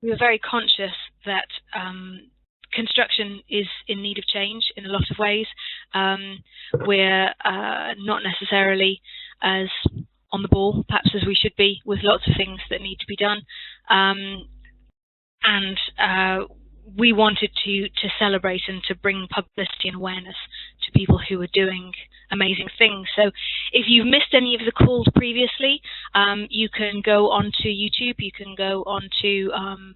we were very conscious that construction is in need of change in a lot of ways. We're not necessarily as on the ball, perhaps, as we should be, with lots of things that need to be done. And we wanted to celebrate and to bring publicity and awareness to people who are doing amazing things. So if you've missed any of the calls previously, you can go onto YouTube, you can go onto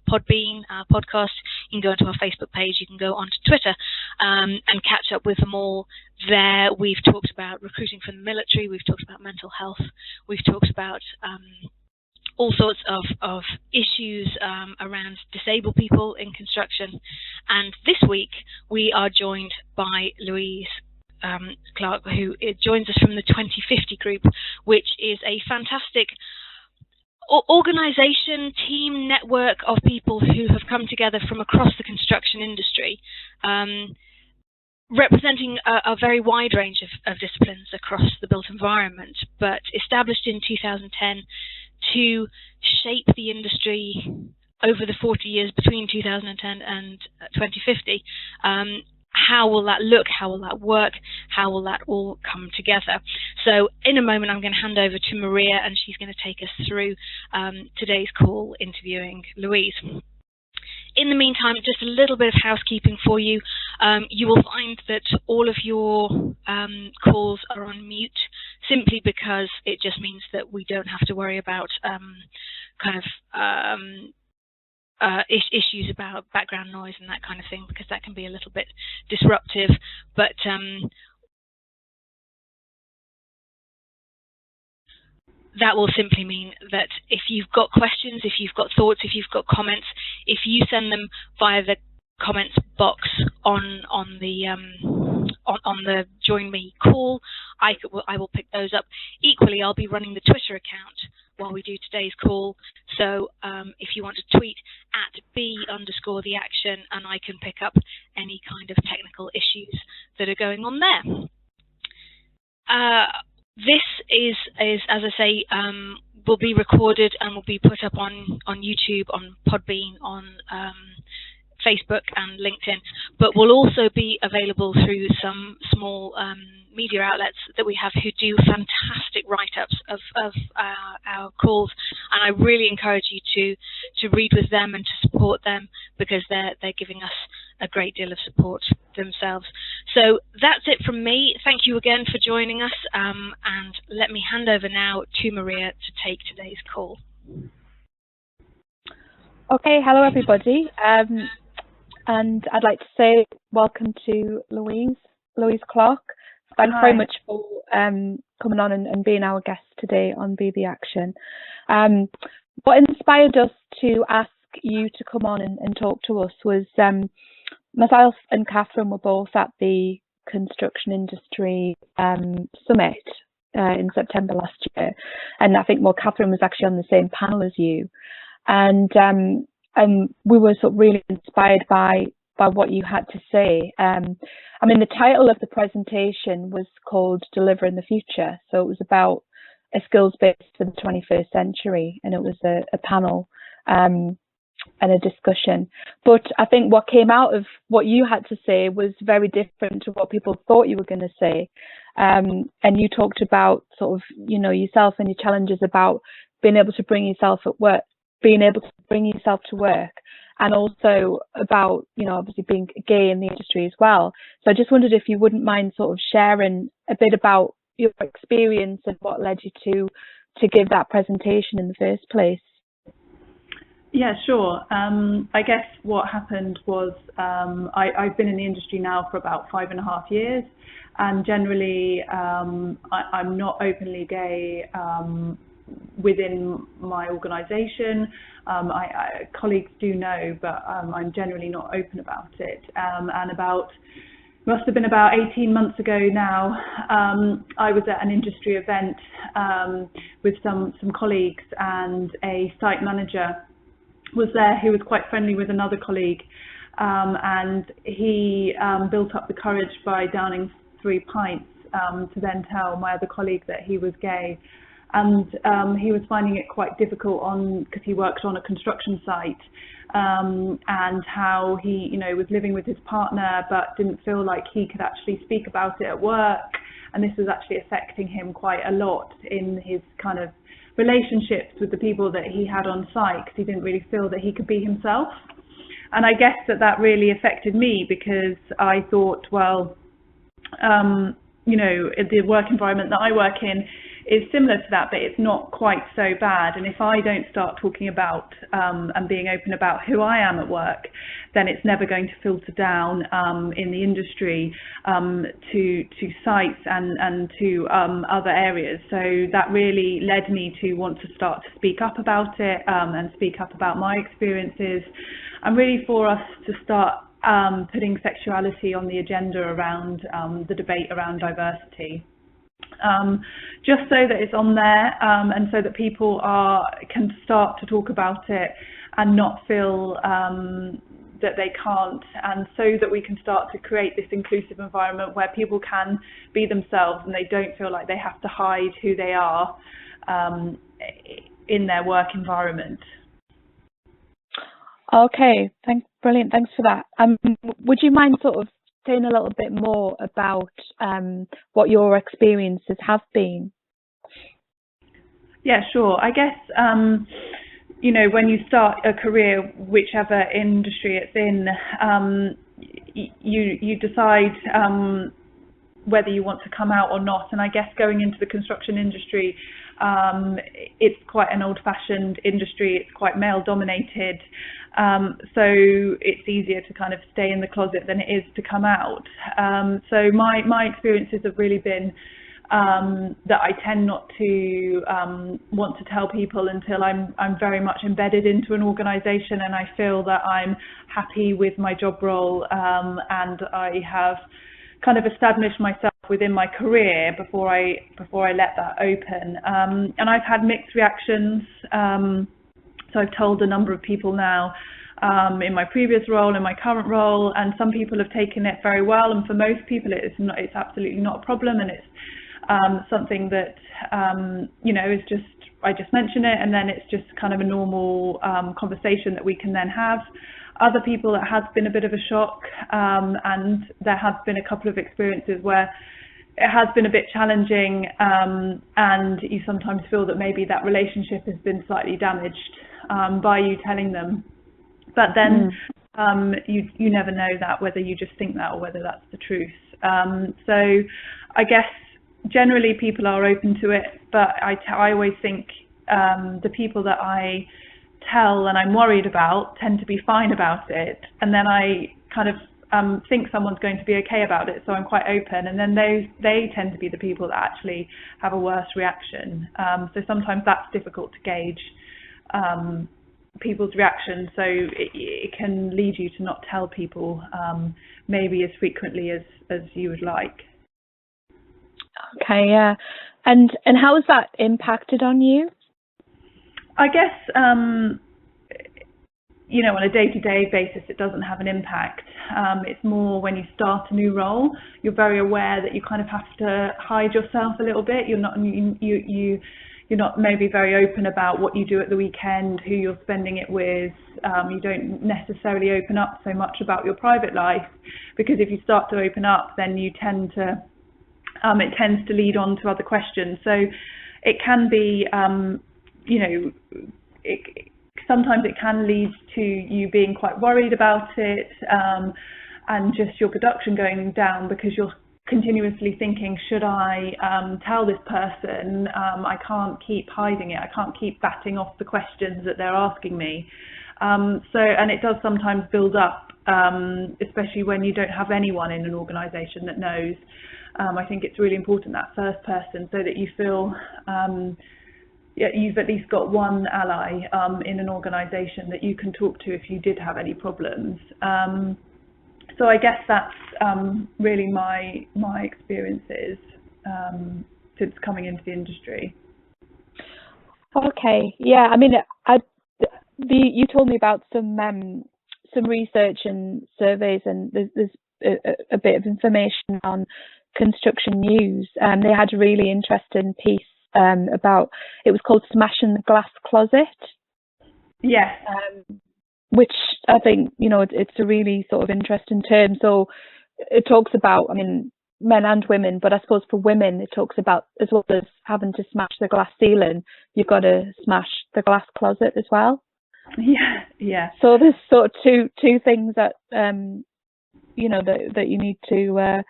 Podbean, our podcast, you can go onto our Facebook page, you can go onto Twitter and catch up with them all there. We've talked about recruiting from the military, we've talked about mental health, we've talked about all sorts of issues around disabled people in construction. And this week we are joined by Louise Clarke, who joins us from the 2050 group, which is a fantastic organisation, team, network of people who have come together from across the construction industry, representing a very wide range of disciplines across the built environment, but established in 2010 to shape the industry over the 40 years between 2010 and 2050. How will that look? How will that work? How will that all come together? So in a moment, I'm going to hand over to Maria, and she's going to take us through today's call interviewing Louise. In the meantime, just a little bit of housekeeping for you. You will find that all of your calls are on mute, simply because it just means that we don't have to worry about issues about background noise and that kind of thing, because that can be a little bit disruptive. But that will simply mean that if you've got questions, if you've got thoughts, if you've got comments, if you send them via the comments box on the Join Me call, I will pick those up. Equally, I'll be running the Twitter account while we do today's call. So if you want to tweet at @BEtheAction, and I can pick up any kind of technical issues that are going on there. This is, as I say, will be recorded and will be put up on YouTube, on Podbean, on Facebook and LinkedIn, but will also be available through some small media outlets that we have who do fantastic write-ups of our calls, and I really encourage you to read with them and to support them, because they're giving us a great deal of support themselves. So that's it from me. Thank you again for joining us, and let me hand over now to Maria to take today's call. Okay, hello everybody. And I'd like to say welcome to Louise Clarke. Thanks very much for coming on and being our guest today on BEtheAction. What inspired us to ask you to come on and talk to us was myself and Catherine were both at the Construction Industry Summit in September last year. And I think, well, Catherine was actually on the same panel as you. And we were sort of really inspired by what you had to say. I mean, the title of the presentation was called Delivering the Future. So it was about a skills base for the 21st century, and it was a panel and a discussion. But I think what came out of what you had to say was very different to what people thought you were going to say. And you talked about sort of, you know, yourself and your challenges about being able to bring yourself to work, and also about, you know, obviously being gay in the industry as well. So I just wondered if you wouldn't mind sort of sharing a bit about your experience and what led you to give that presentation in the first place. Yeah, sure. I guess what happened was I've been in the industry now for about 5.5 years, and generally I'm not openly gay within my organisation. Colleagues do know, but I'm generally not open about it. And must have been about 18 months ago now, I was at an industry event with some colleagues, and a site manager was there who was quite friendly with another colleague, and he built up the courage by downing 3 pints to then tell my other colleague that he was gay. and he was finding it quite difficult because he worked on a construction site, and how he, was living with his partner but didn't feel like he could actually speak about it at work, and this was actually affecting him quite a lot in his kind of relationships with the people that he had on site, because he didn't really feel that he could be himself. And I guess that really affected me, because I thought, well, the work environment that I work in is similar to that, but it's not quite so bad. And if I don't start talking about and being open about who I am at work, then it's never going to filter down in the industry to sites and to other areas. So that really led me to want to start to speak up about it and speak up about my experiences, and really for us to start putting sexuality on the agenda around the debate around diversity. Just so that it's on there, and so that people can start to talk about it and not feel that they can't, and so that we can start to create this inclusive environment where people can be themselves and they don't feel like they have to hide who they are in their work environment. Okay, brilliant, thanks for that. Would you mind sort of saying a little bit more about what your experiences have been? Yeah, sure. I guess, when you start a career, whichever industry it's in, you decide whether you want to come out or not. And I guess going into the construction industry, it's quite an old-fashioned industry. It's quite male-dominated. So it's easier to kind of stay in the closet than it is to come out. So my experiences have really been that I tend not to want to tell people until I'm very much embedded into an organisation and I feel that I'm happy with my job role, and I have kind of established myself within my career before I let that open. And I've had mixed reactions. So I've told a number of people now in my previous role, in my current role, and some people have taken it very well. And for most people, it's absolutely not a problem, and it's something that is just, I just mention it, and then it's just kind of a normal conversation that we can then have. Other people, it has been a bit of a shock, and there have been a couple of experiences where it has been a bit challenging, and you sometimes feel that maybe that relationship has been slightly damaged by you telling them. But then you never know that, whether you just think that or whether that's the truth. So I guess generally people are open to it, but I always think the people that I tell and I'm worried about tend to be fine about it, and then I kind of think someone's going to be okay about it, so I'm quite open, and then they tend to be the people that actually have a worse reaction. So sometimes that's difficult to gauge people's reactions, so it can lead you to not tell people maybe as frequently as you would like. Okay, yeah. And how has that impacted on you? I guess, on a day-to-day basis, it doesn't have an impact. It's more when you start a new role, you're very aware that you kind of have to hide yourself a little bit. You're not maybe very open about what you do at the weekend, who you're spending it with. You don't necessarily open up so much about your private life, because if you start to open up, then you tend to, it tends to lead on to other questions. So it can be, sometimes it can lead to you being quite worried about it, and just your production going down, because you're continuously thinking, should I tell this person? I can't keep hiding it. I can't keep batting off the questions that they're asking me. And it does sometimes build up, especially when you don't have anyone in an organisation that knows. I think it's really important, that first person, so that you feel you've at least got one ally in an organisation that you can talk to if you did have any problems. So I guess that's really my experiences since coming into the industry. Okay, yeah. I mean, you told me about some research and surveys, and there's a bit of information on Construction News. They had a really interesting piece about, it was called Smashing the Glass Closet. Yes. Which I think, it's a really sort of interesting term. So it talks about, men and women, but I suppose for women, it talks about, as well as having to smash the glass ceiling, you've got to smash the glass closet as well. Yeah. So there's sort of two things that that you need to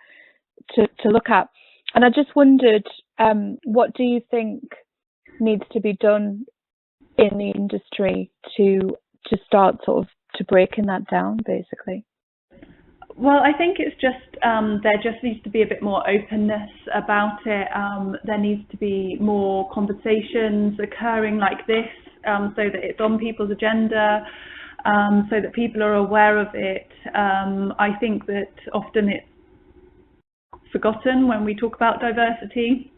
look at. And I just wondered, what do you think needs to be done in the industry to start sort of to breaking that down, basically? Well, I think it's just there just needs to be a bit more openness about it. There needs to be more conversations occurring like this, so that it's on people's agenda, so that people are aware of it. I think that often it's forgotten when we talk about diversity.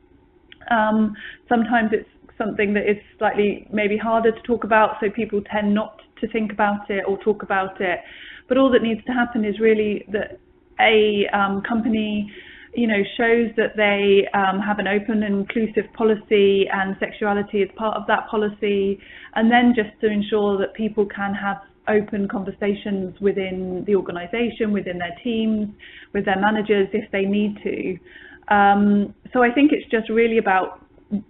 Sometimes it's something that is slightly maybe harder to talk about, so people tend not to think about it or talk about it. But all that needs to happen is really that a company, shows that they have an open and inclusive policy, and sexuality is part of that policy, and then just to ensure that people can have open conversations within the organisation, within their teams, with their managers if they need to. So I think it's just really about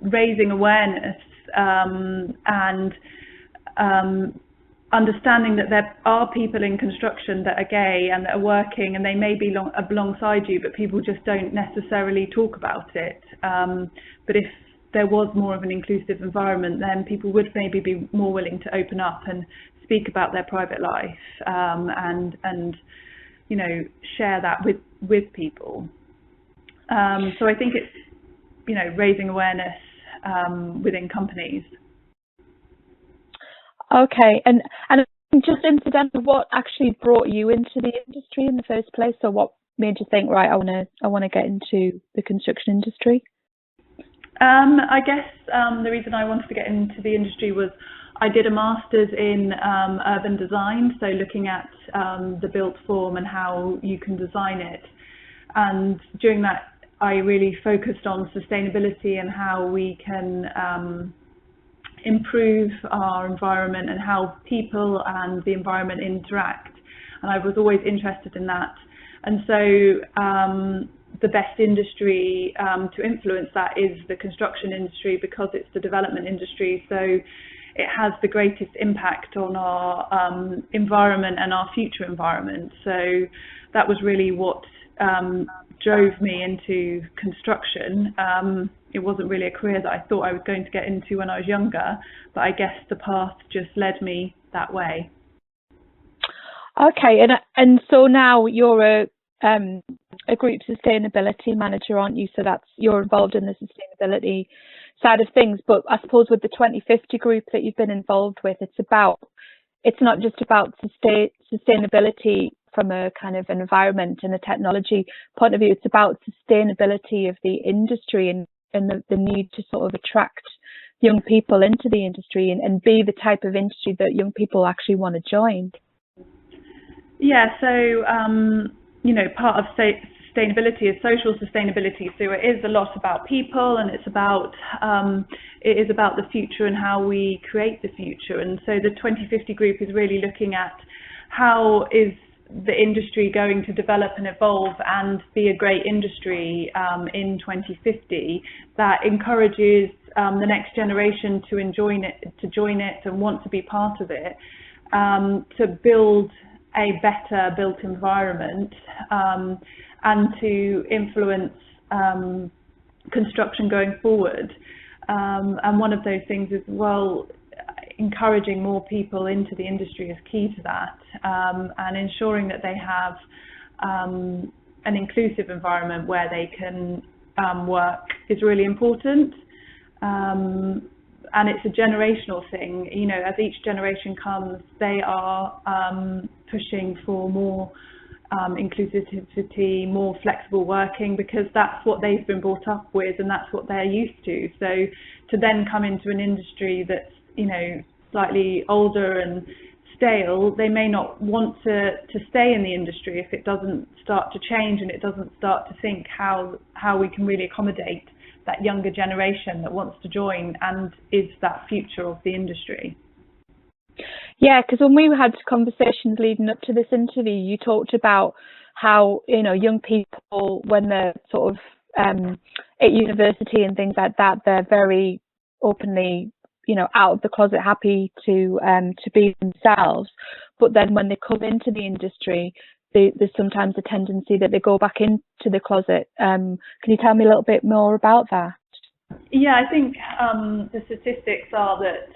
raising awareness and understanding that there are people in construction that are gay and that are working, and they may be alongside you, but people just don't necessarily talk about it. But if there was more of an inclusive environment, then people would maybe be more willing to open up and speak about their private life, and share that with people. So I think it's raising awareness within companies. Okay, and just incidentally, what actually brought you into the industry in the first place? So what made you think, right, I want to get into the construction industry? I guess the reason I wanted to get into the industry was I did a master's in urban design, so looking at the built form and how you can design it. And during that, I really focused on sustainability and how we can improve our environment and how people and the environment interact. And I was always interested in that. And so the best industry to influence that is the construction industry, because it's the development industry. So it has the greatest impact on our environment and our future environment. So that was really what drove me into construction. It wasn't really a career that I thought I was going to get into when I was younger, but I guess the path just led me that way. Okay, and so now you're a group sustainability manager, aren't you? So you're involved in the sustainability side of things. But I suppose with the 2050 group that you've been involved with, it's not just about sustainability from a kind of an environment and a technology point of view. It's about sustainability of the industry and the need to sort of attract young people into the industry and be the type of industry that young people actually want to join. Yeah, so part of sustainability is social sustainability. So it is a lot about people, and it is about the future and how we create the future. And so the 2050 group is really looking at how is the industry going to develop and evolve and be a great industry in 2050 that encourages the next generation to join it and want to be part of it, to build a better built environment, and to influence construction going forward. And one of those things is, encouraging more people into the industry is key to that, and ensuring that they have an inclusive environment where they can work is really important. And it's a generational thing. As each generation comes, they are pushing for more inclusivity, more flexible working, because that's what they've been brought up with and that's what they're used to. So to then come into an industry that's slightly older and stale, they may not want to stay in the industry if it doesn't start to change and it doesn't start to think how we can really accommodate that younger generation that wants to join and is that future of the industry. Yeah, because when we had conversations leading up to this interview, you talked about how, you know, young people, when they're sort of at university and things like that, they're very openly, you know, out of the closet, happy to be themselves. But then when they come into the industry, there's sometimes a tendency that they go back into the closet. Can you tell me a little bit more about that? Yeah, I think the statistics are that,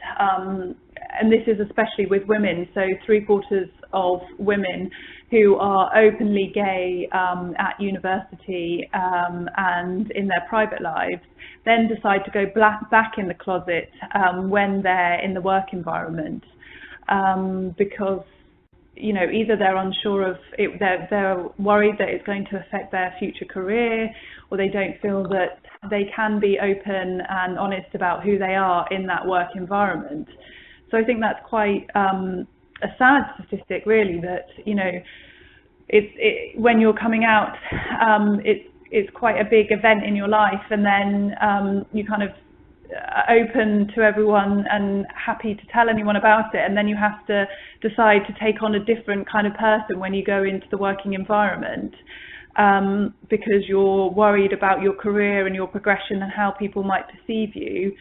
and this is especially with women, so 3/4 of women who are openly gay at university and in their private lives then decide to go back in the closet when they're in the work environment, because, you know, either they're unsure of it, they're worried that it's going to affect their future career, or they don't feel that they can be open and honest about who they are in that work environment. So I think that's quite a sad statistic, really, that, you know, when you're coming out, it's quite a big event in your life, and then you kind of open to everyone and happy to tell anyone about it, and then you have to decide to take on a different kind of person when you go into the working environment, because you're worried about your career and your progression and how people might perceive you.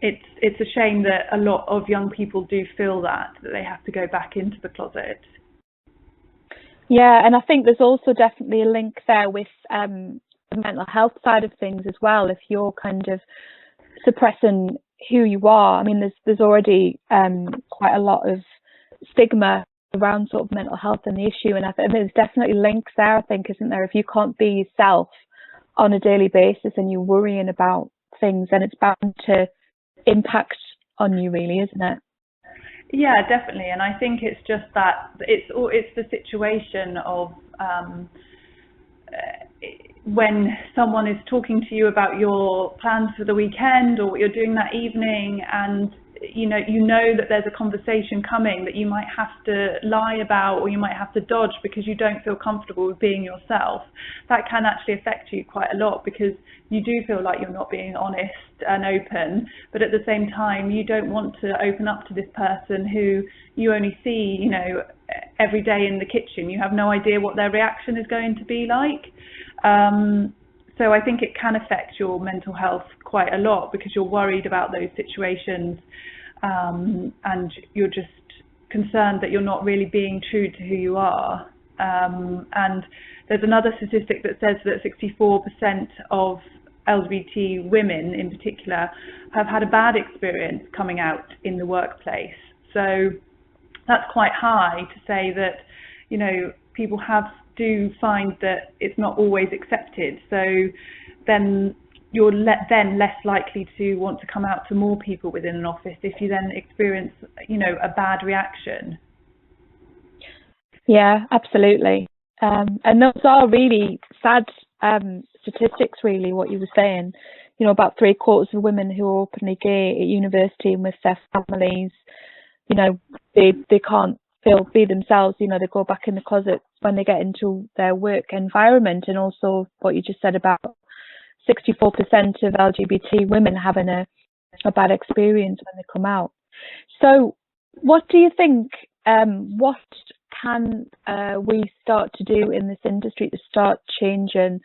It's a shame that a lot of young people do feel that they have to go back into the closet. Yeah, and I think there's also definitely a link there with the mental health side of things as well. If you're kind of suppressing who you are, I mean, there's already quite a lot of stigma around sort of mental health and the issue, and I think there's definitely links there, I think, isn't there? If you can't be yourself on a daily basis and you're worrying about things, then it's bound to impact on you, really, isn't it? Yeah, definitely. And I think it's just that it's the situation of when someone is talking to you about your plans for the weekend or what you're doing that evening, and you know that there's a conversation coming that you might have to lie about, or you might have to dodge because you don't feel comfortable with being yourself. That can actually affect you quite a lot, because you do feel like you're not being honest and open, but at the same time you don't want to open up to this person who you only see, you know, every day in the kitchen. You have no idea what their reaction is going to be like. So I think it can affect your mental health quite a lot, because you're worried about those situations, and you're just concerned that you're not really being true to who you are. And there's another statistic that says that 64% of LGBT women in particular have had a bad experience coming out in the workplace. So that's quite high to say that, you know, people do find that it's not always accepted. So then you're then less likely to want to come out to more people within an office if you then experience, you know, a bad reaction. Yeah, absolutely. And those are really sad statistics, really, what you were saying. You know, about 3/4 of women who are openly gay at university and with their families, you know, they can't be themselves. You know, they go back in the closet when they get into their work environment. And also what you just said about 64% of LGBT women having a bad experience when they come out. So what do you think, what can we start to do in this industry to start changing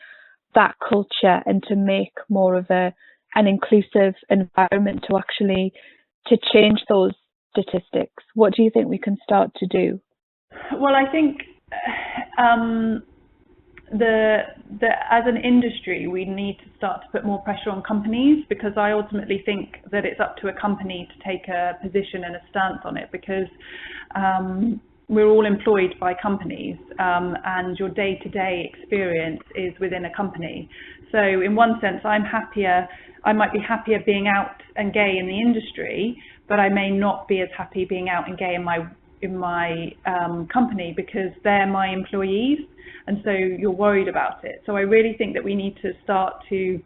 that culture and to make more of an inclusive environment to change those statistics? What do you think we can start to do? Well, I think as an industry, we need to start to put more pressure on companies, because I ultimately think that it's up to a company to take a position and a stance on it, because we're all employed by companies, and your day-to-day experience is within a company. So in one sense, I might be happier being out and gay in the industry, but I may not be as happy being out and gay in my company, because they're my employees, and so you're worried about it. So I really think that we need to start to,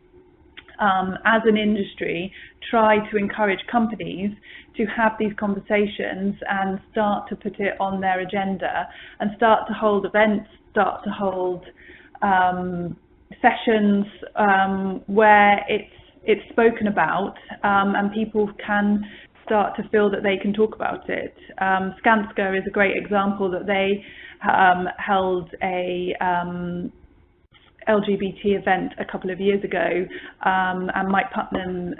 as an industry, try to encourage companies to have these conversations and start to put it on their agenda, and start to hold events, start to hold sessions where it's spoken about, and people can start to feel that they can talk about it. Skanska is a great example that they held a LGBT event a couple of years ago, and Mike Putnam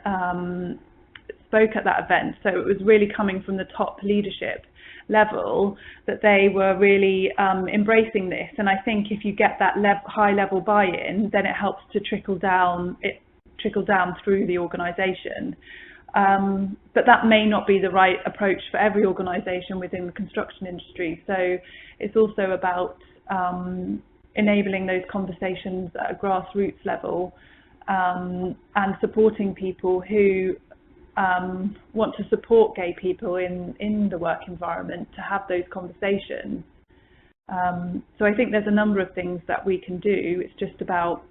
spoke at that event. So it was really coming from the top leadership level that they were really embracing this. And I think if you get that high level buy-in, then it helps to trickle down through the organisation. But that may not be the right approach for every organisation within the construction industry. So it's also about enabling those conversations at a grassroots level, and supporting people who want to support gay people in the work environment to have those conversations. So I think there's a number of things that we can do. It's just about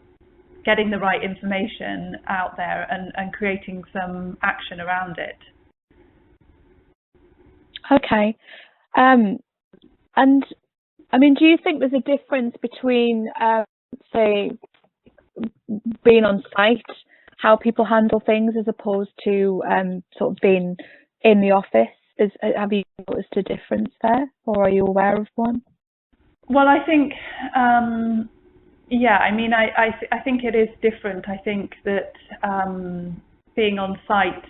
getting the right information out there and creating some action around it. Okay. And I mean, do you think there's a difference between, say, being on site, how people handle things, as opposed to sort of being in the office? Have you noticed a difference there, or are you aware of one? Well, I think, yeah, I mean, I think it is different. I think that being on site,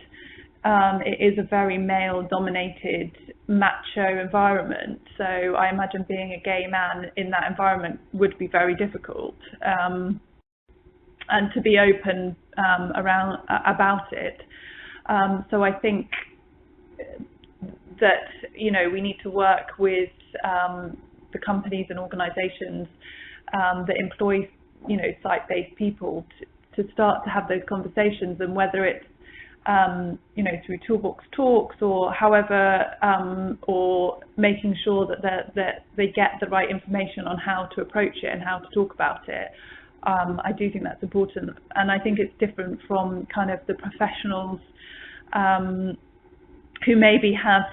it is a very male-dominated, macho environment. So I imagine being a gay man in that environment would be very difficult. And to be open about it. So I think that, you know, we need to work with the companies and organisations that employ, you know, site-based people to start to have those conversations, and whether it's you know, through toolbox talks or however, or making sure that they get the right information on how to approach it and how to talk about it. I do think that's important, and I think it's different from kind of the professionals who maybe have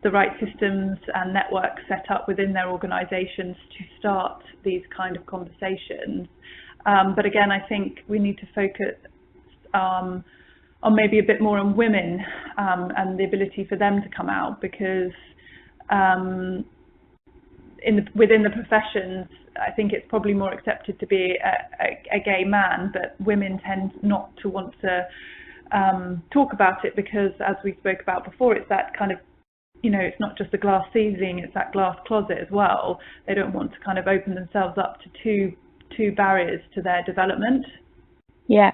the right systems and networks set up within their organisations to start these kind of conversations. But again, I think we need to focus on maybe a bit more on women and the ability for them to come out, because within the professions, I think it's probably more accepted to be a gay man, but women tend not to want to talk about it, because, as we spoke about before, it's that kind of, you know, it's not just a glass ceiling, it's that glass closet as well. They don't want to kind of open themselves up to two barriers to their development. Yeah.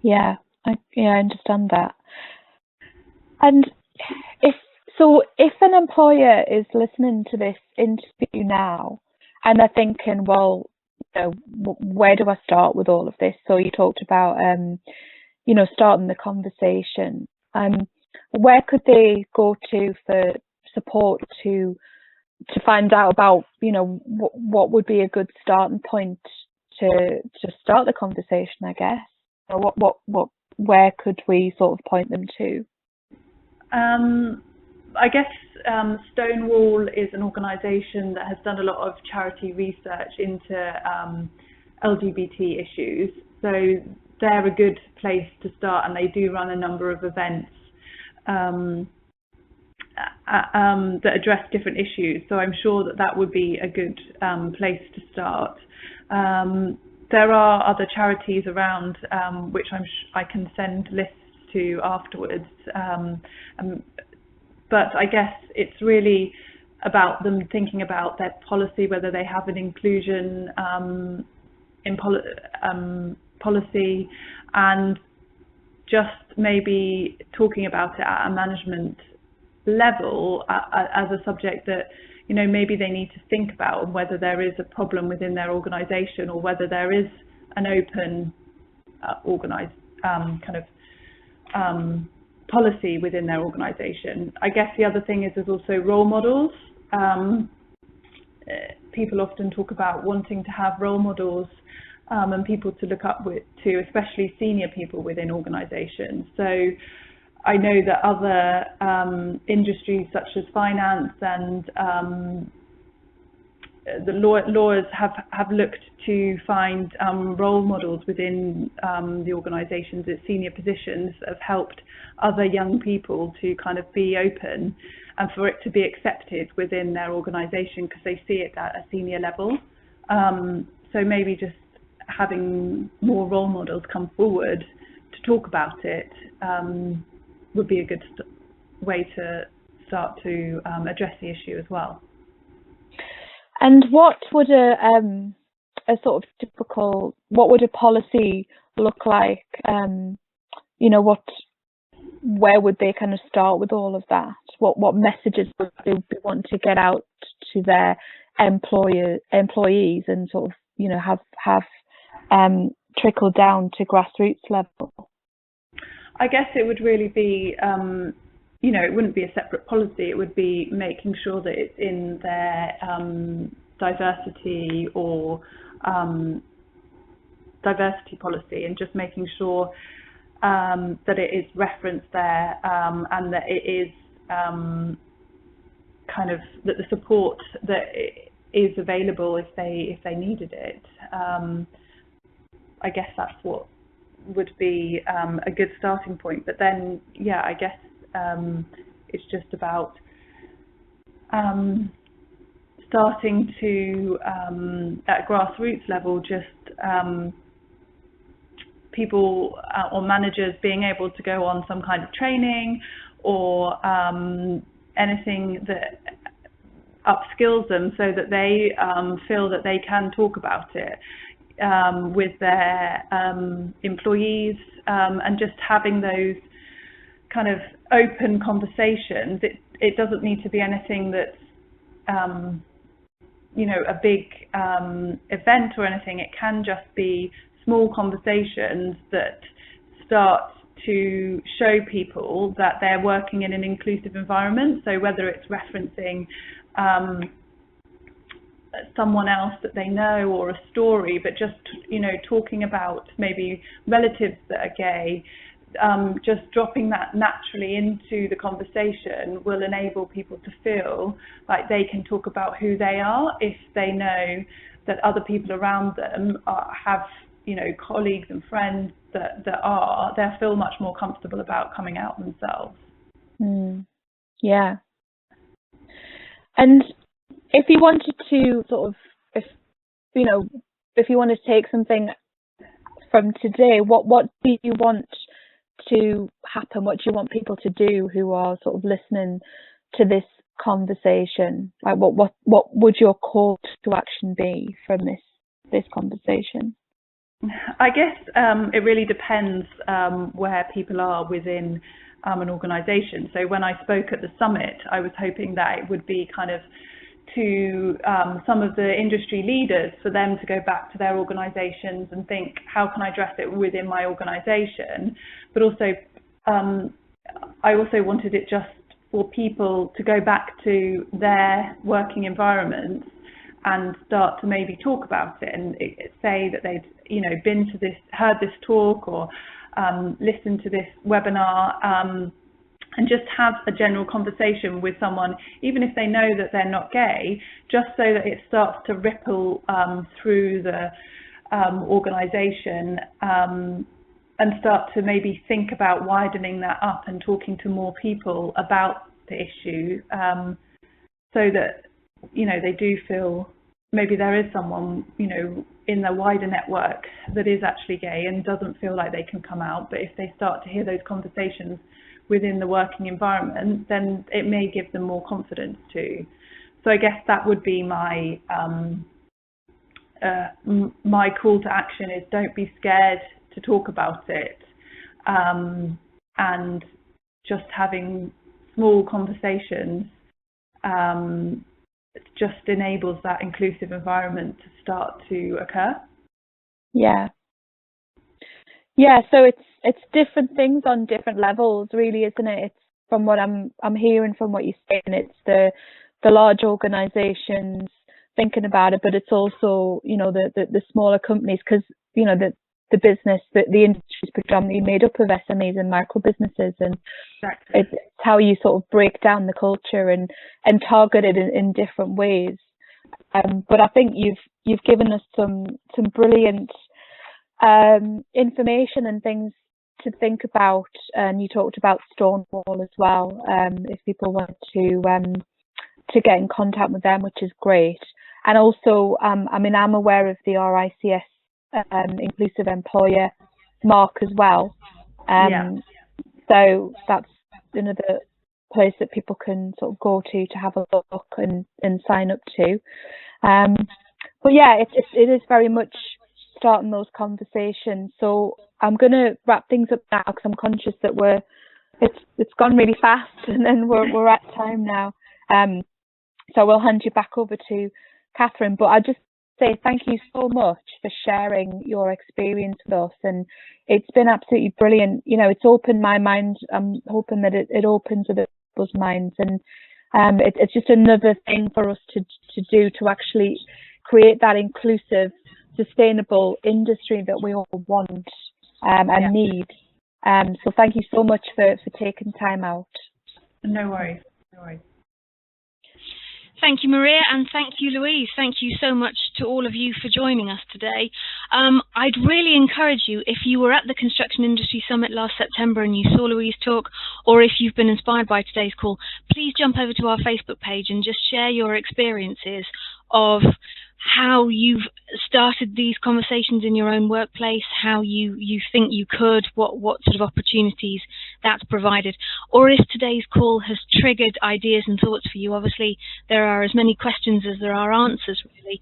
Yeah, I understand that. And if an employer is listening to this interview now and they're thinking, well, you know, where do I start with all of this? So you talked about, you know, starting the conversation. Where could they go to for support to find out about, you know, what would be a good starting point to start the conversation, I guess? Or where could we sort of point them to? I guess Stonewall is an organisation that has done a lot of charity research into LGBT issues. So they're a good place to start, and they do run a number of events that address different issues. So I'm sure that would be a good place to start. There are other charities around which I can send lists to afterwards. But I guess it's really about them thinking about their policy, whether they have an inclusion in policy, and just maybe talking about it at a management level as a subject that, you know, maybe they need to think about, whether there is a problem within their organisation, or whether there is an open policy within their organisation. I guess the other thing is there's also role models. People often talk about wanting to have role models and people to look up to, especially senior people within organisations. So I know that other industries such as finance and the lawyers have looked to find role models within the organisations at senior positions that have helped other young people to kind of be open and for it to be accepted within their organisation because they see it at a senior level. So maybe just having more role models come forward to talk about it would be a good way to start to address the issue as well. And what would a sort of typical, what would a policy look like? You know, where would they kind of start with all of that? What messages would they want to get out to their employees and sort of, you know, have trickle down to grassroots level? I guess it would really be, you know, it wouldn't be a separate policy. It would be making sure that it's in their diversity or diversity policy, and just making sure that it is referenced there and that it is kind of that the support that is available if they needed it. I guess that's what would be a good starting point. But then, yeah, I guess it's just about starting to, at grassroots level, just people or managers being able to go on some kind of training or anything that upskills them so that they feel that they can talk about it with their employees, and just having those kind of open conversations. It doesn't need to be anything that's you know, a big event or anything. It can just be small conversations that start to show people that they're working in an inclusive environment. So whether it's referencing someone else that they know or a story, but just, you know, talking about maybe relatives that are gay, just dropping that naturally into the conversation will enable people to feel like they can talk about who they are if they know that other people around them have, you know, colleagues and friends that they'll feel much more comfortable about coming out themselves. Yeah. And if you wanted to sort of, if you want to take something from today, what do you want to happen? What do you want people to do who are sort of listening to this conversation? Like, what would your call to action be from this conversation? I guess it really depends where people are within an organisation. So when I spoke at the summit, I was hoping that it would be kind of to some of the industry leaders, for them to go back to their organisations and think, how can I address it within my organisation? But also, I also wanted it just for people to go back to their working environments and start to maybe talk about it and say that they'd, you know, been to this, heard this talk, or listened to this webinar, and just have a general conversation with someone, even if they know that they're not gay, just so that it starts to ripple through the organisation, and start to maybe think about widening that up and talking to more people about the issue, so that, you know, they do feel maybe there is someone, you know, in their wider network that is actually gay and doesn't feel like they can come out. But if they start to hear those conversations within the working environment, then it may give them more confidence too. So I guess that would be my my call to action is, don't be scared to talk about it, and just having small conversations just enables that inclusive environment to start to occur. Yeah, so it's different things on different levels, really, isn't it? It's, from what I'm hearing from what you're saying, it's the large organisations thinking about it, but it's also, you know, the smaller companies, because, you know, the business, the industry is predominantly made up of SMEs and micro businesses, and exactly. It's how you sort of break down the culture and target it in different ways. But I think you've given us some brilliant information and things to think about, and you talked about Stonewall as well. If people want to get in contact with them, which is great. And also, I mean, I'm aware of the RICS Inclusive Employer mark as well. So that's another place that people can sort of go to have a look and sign up to. But yeah, it is very much starting those conversations. So I'm going to wrap things up now because I'm conscious that it's gone really fast and then we're at time now. So we'll hand you back over to Catherine. But I just say thank you so much for sharing your experience with us, and it's been absolutely brilliant. You know, it's opened my mind. I'm hoping that it opens other people's minds, and it's just another thing for us to do to actually create that inclusive, sustainable industry that we all want and need. So thank you so much for taking time out. No worries. No worries. Thank you, Maria, and thank you, Louise. Thank you so much to all of you for joining us today. I'd really encourage you, if you were at the Construction Industry Summit last September and you saw Louise talk, or if you've been inspired by today's call, please jump over to our Facebook page and just share your experiences of how you've started these conversations in your own workplace, how you think you could, what sort of opportunities that's provided. Or if today's call has triggered ideas and thoughts for you. Obviously, there are as many questions as there are answers, really,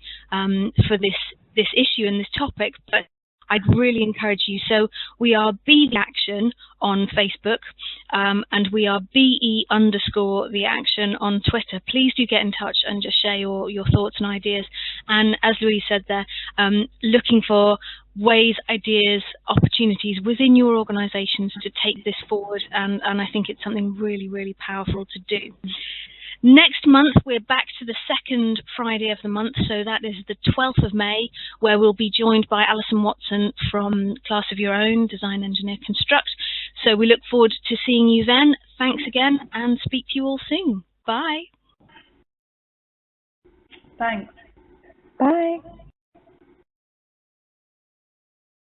for this issue and this topic, but I'd really encourage you. So we are BEtheAction on Facebook, and we are BE_TheAction on Twitter. Please do get in touch and just share your thoughts and ideas. And as Louise said there, looking for ways, ideas, opportunities within your organisations to take this forward. And I think it's something really, really powerful to do. Next month, we're back to the second Friday of the month, so that is the 12th of May, where we'll be joined by Alison Watson from Class of Your Own, Design, Engineer, Construct. So we look forward to seeing you then. Thanks again, and speak to you all soon. Bye. Thanks.